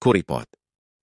kuripot.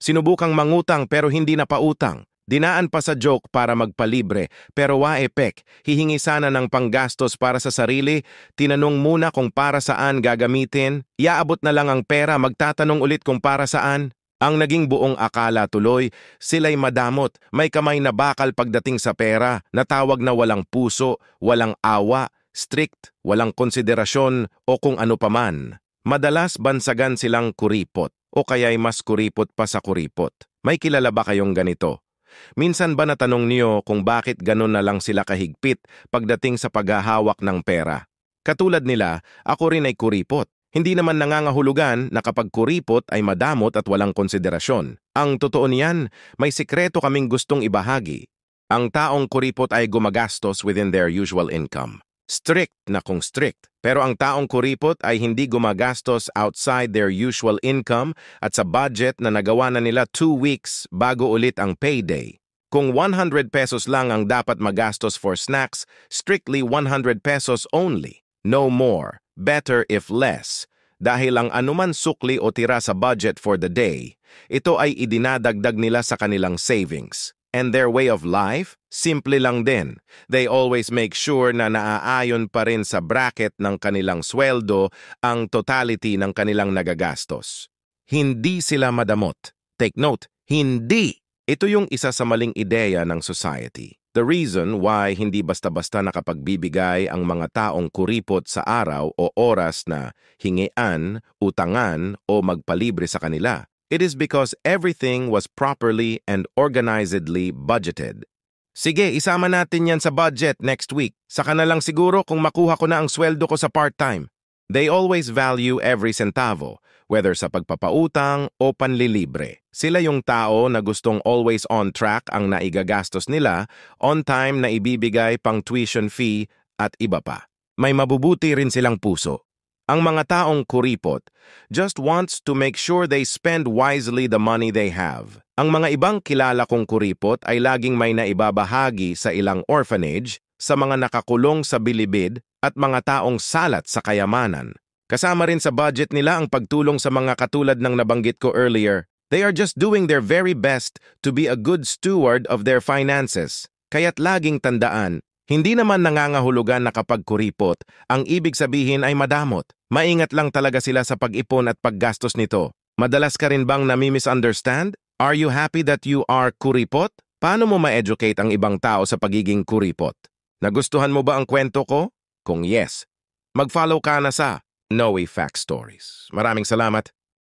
Sinubukang mangutang pero hindi napautang. Dinaan pa sa joke para magpalibre, pero waepek, hihingi sana ng panggastos para sa sarili, tinanong muna kung para saan gagamitin, iaabot na lang ang pera, magtatanong ulit kung para saan. Ang naging buong akala tuloy, sila'y madamot, may kamay na bakal pagdating sa pera, natawag na walang puso, walang awa, strict, walang konsiderasyon o kung ano paman. Madalas bansagan silang kuripot o kaya'y mas kuripot pa sa kuripot. May kilala ba kayong ganito? Minsan ba natanong niyo kung bakit ganun na lang sila kahigpit pagdating sa paghahawak ng pera? Katulad nila, ako rin ay kuripot. Hindi naman nangangahulugan na kapag kuripot ay madamot at walang konsiderasyon. Ang totoo niyan, may sikreto kaming gustong ibahagi. Ang taong kuripot ay gumagastos within their usual income. Strict na kung strict. Pero ang taong kuripot ay hindi gumagastos outside their usual income at sa budget na nagawa na nila 2 weeks bago ulit ang payday. Kung 100 pesos lang ang dapat magastos for snacks, strictly 100 pesos only. No more. Better if less. Dahil ang anuman sukli o tira sa budget for the day, ito ay idinadagdag nila sa kanilang savings. And their way of life, simple lang din. They always make sure na naaayon pa rin sa bracket ng kanilang sweldo ang totality ng kanilang nagagastos. Hindi sila madamot. Take note, hindi. Ito yung isa sa maling ideya ng society. The reason why hindi basta-basta nakapagbibigay ang mga taong kuripot sa araw o oras na hingian, utangan o magpalibre sa kanila. It is because everything was properly and organizedly budgeted. Sige, isama natin yan sa budget next week. Saka na lang siguro kung makuha ko na ang sweldo ko sa part-time. They always value every centavo, whether sa pagpapautang o panlilibre. Sila yung tao na gustong always on track ang naigagastos nila, on time na ibibigay pang tuition fee at iba pa. May mabubuti rin silang puso. Ang mga taong kuripot just wants to make sure they spend wisely the money they have. Ang mga ibang kilala kong kuripot ay laging may naibabahagi sa ilang orphanage, sa mga nakakulong sa bilibid at mga taong salat sa kayamanan. Kasama rin sa budget nila ang pagtulong sa mga katulad ng nabanggit ko earlier. They are just doing their very best to be a good steward of their finances. Kaya't laging tandaan, hindi naman nangangahulugan na kapag kuripot, ang ibig sabihin ay madamot. Maingat lang talaga sila sa pag-ipon at paggastos nito. Madalas ka rin bang nami-misunderstand? Are you happy that you are kuripot? Paano mo ma-educate ang ibang tao sa pagiging kuripot? Nagustuhan mo ba ang kwento ko? Kung yes, mag-follow ka na sa Noe Fact Stories. Maraming salamat.